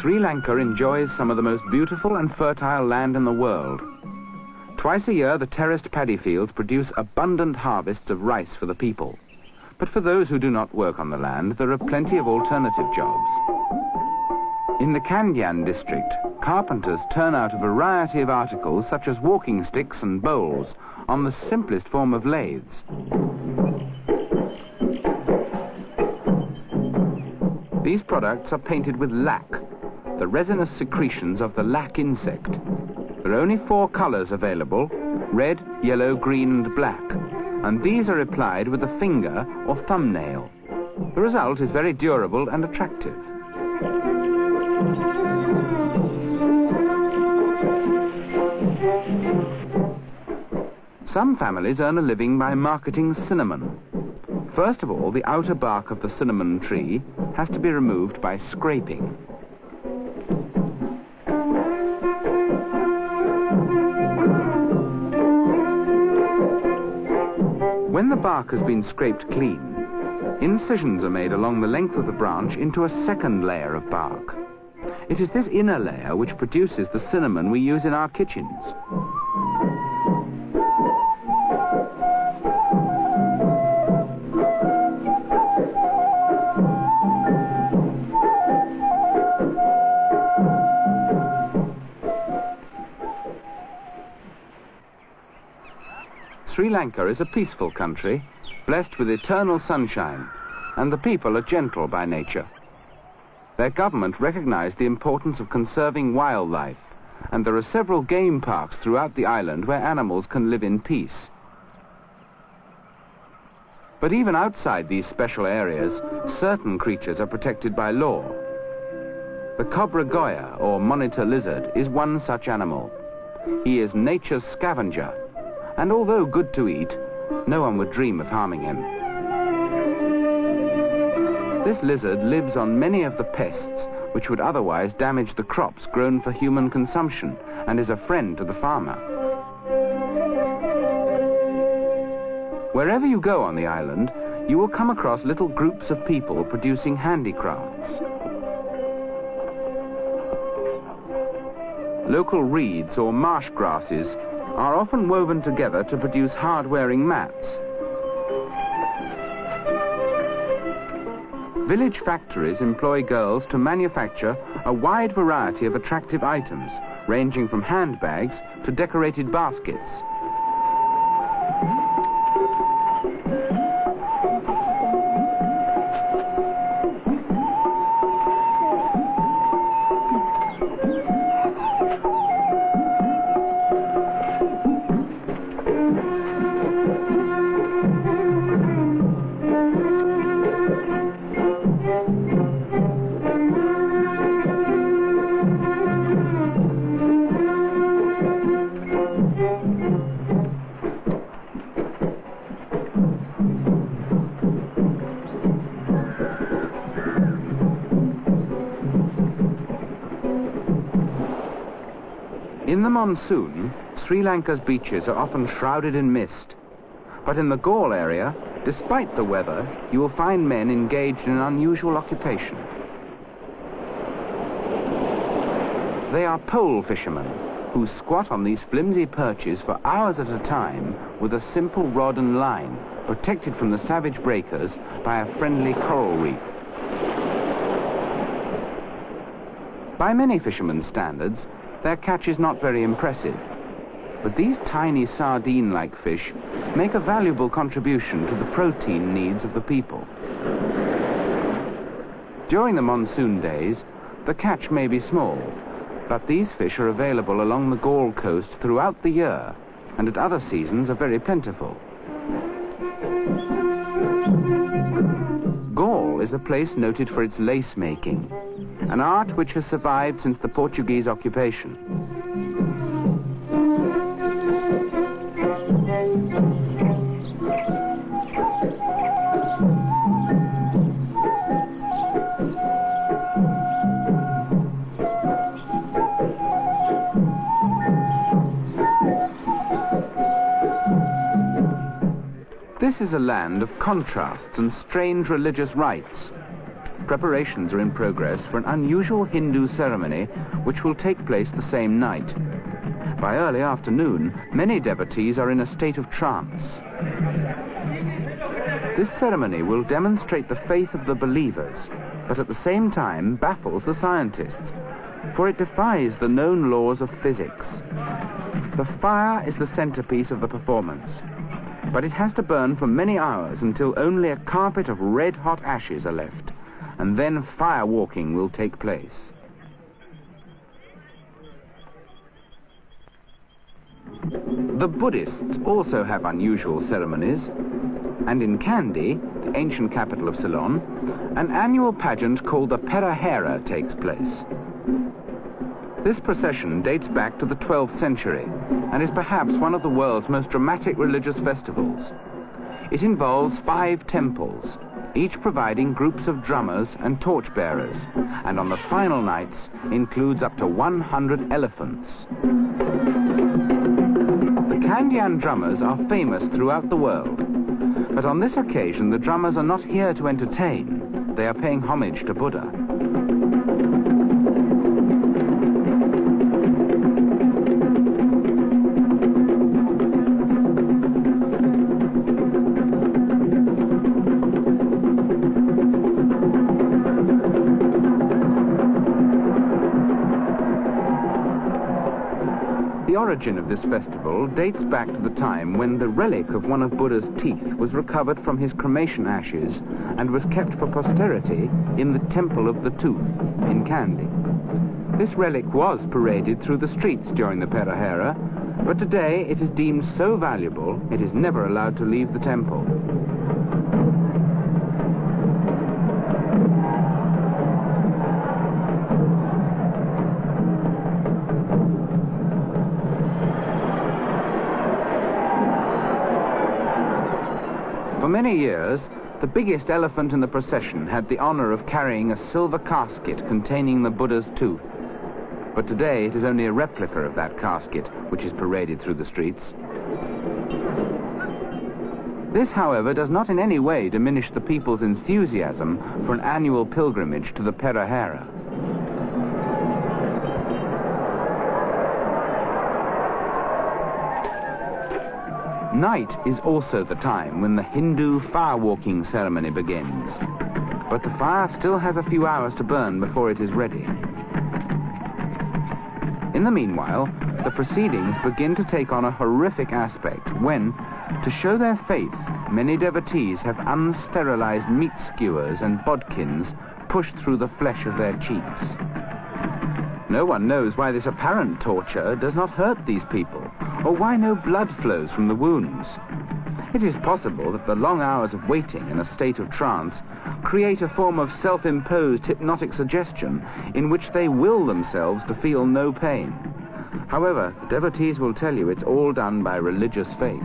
Sri Lanka enjoys some of the most beautiful and fertile land in the world. Twice a year, the terraced paddy fields produce abundant harvests of rice for the people. But for those who do not work on the land, there are plenty of alternative jobs. In the Kandyan district, carpenters turn out a variety of articles such as walking sticks and bowls on the simplest form of lathes. These products are painted with lac, the resinous secretions of the lac insect. There are only 4 colors available: red, yellow, green and black, and these are applied with a finger or thumbnail. The result is very durable and attractive. Some families earn a living by marketing cinnamon. First of all, the outer bark of the cinnamon tree has to be removed by scraping. When the bark has been scraped clean, incisions are made along the length of the branch into a second layer of bark. It is this inner layer which produces the cinnamon we use in our kitchens. Sri Lanka is a peaceful country, blessed with eternal sunshine, and the people are gentle by nature. Their government recognized the importance of conserving wildlife, and there are several game parks throughout the island where animals can live in peace. But even outside these special areas, certain creatures are protected by law. The cobra goya, or monitor lizard, is one such animal. He is nature's scavenger, and although good to eat, no one would dream of harming him. This lizard lives on many of the pests which would otherwise damage the crops grown for human consumption, and is a friend to the farmer. Wherever you go on the island, you will come across little groups of people producing handicrafts. Local reeds or marsh grasses are often woven together to produce hard-wearing mats. Village factories employ girls to manufacture a wide variety of attractive items, ranging from handbags to decorated baskets. In the monsoon, Sri Lanka's beaches are often shrouded in mist. But in the Galle area, despite the weather, you will find men engaged in an unusual occupation. They are pole fishermen, who squat on these flimsy perches for hours at a time with a simple rod and line, protected from the savage breakers by a friendly coral reef. By many fishermen's standards, their catch is not very impressive, but these tiny sardine-like fish make a valuable contribution to the protein needs of the people. During the monsoon days, the catch may be small, but these fish are available along the Galle coast throughout the year, and at other seasons are very plentiful. Galle is a place noted for its lace making, an art which has survived since the Portuguese occupation. This is a land of contrasts and strange religious rites. preparations are in progress for an unusual Hindu ceremony which will take place the same night. By early afternoon, many devotees are in a state of trance. This ceremony will demonstrate the faith of the believers, but at the same time baffles the scientists, for it defies the known laws of physics. The fire is the centerpiece of the performance, but it has to burn for many hours until only a carpet of red-hot ashes are left, and then fire walking will take place. The Buddhists also have unusual ceremonies, and in Kandy, the ancient capital of Ceylon, an annual pageant called the Perahera takes place. This procession dates back to the 12th century and is perhaps one of the world's most dramatic religious festivals. It involves 5 temples, each providing groups of drummers and torchbearers, and on the final nights includes up to 100 elephants. The Kandyan drummers are famous throughout the world, but on this occasion the drummers are not here to entertain. They are paying homage to Buddha. The origin of this festival dates back to the time when the relic of one of Buddha's teeth was recovered from his cremation ashes and was kept for posterity in the Temple of the Tooth in Kandy. This relic was paraded through the streets during the Perahera, but today it is deemed so valuable it is never allowed to leave the temple. For many years, the biggest elephant in the procession had the honor of carrying a silver casket containing the Buddha's tooth. But today it is only a replica of that casket which is paraded through the streets. This, however, does not in any way diminish the people's enthusiasm for an annual pilgrimage to the Perahera. Night is also the time when the Hindu fire-walking ceremony begins, but the fire still has a few hours to burn before it is ready. In the meanwhile, the proceedings begin to take on a horrific aspect when, to show their faith, many devotees have unsterilized meat skewers and bodkins pushed through the flesh of their cheeks. No one knows why this apparent torture does not hurt these people, or why no blood flows from the wounds. It is possible that the long hours of waiting in a state of trance create a form of self-imposed hypnotic suggestion in which they will themselves to feel no pain. However, the devotees will tell you it's all done by religious faith.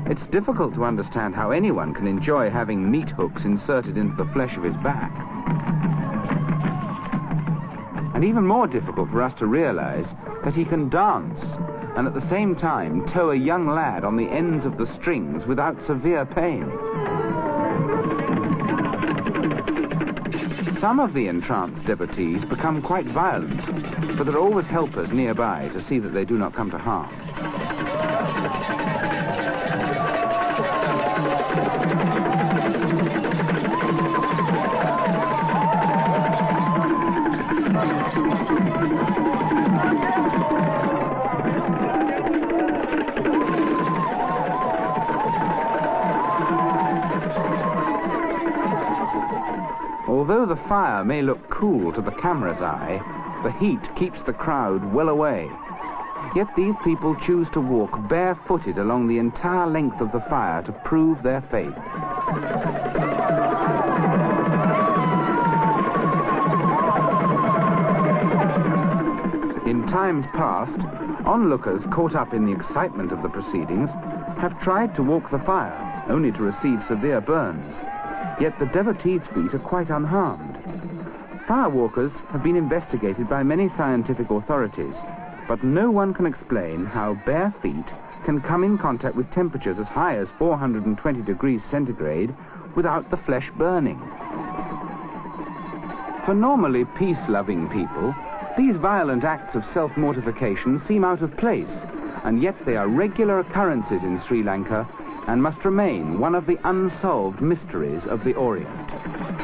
It's difficult to understand how anyone can enjoy having meat hooks inserted into the flesh of his back. And even more difficult for us to realize that he can dance and at the same time tow a young lad on the ends of the strings without severe pain. Some of the entranced devotees become quite violent, but there are always helpers nearby to see that they do not come to harm. Although the fire may look cool to the camera's eye, the heat keeps the crowd well away. Yet these people choose to walk barefooted along the entire length of the fire to prove their faith. In times past, onlookers caught up in the excitement of the proceedings have tried to walk the fire, only to receive severe burns. Yet the devotees' feet are quite unharmed. Firewalkers have been investigated by many scientific authorities, but no one can explain how bare feet can come in contact with temperatures as high as 420 degrees centigrade without the flesh burning. For normally peace-loving people, these violent acts of self-mortification seem out of place, and yet they are regular occurrences in Sri Lanka and must remain one of the unsolved mysteries of the Orient.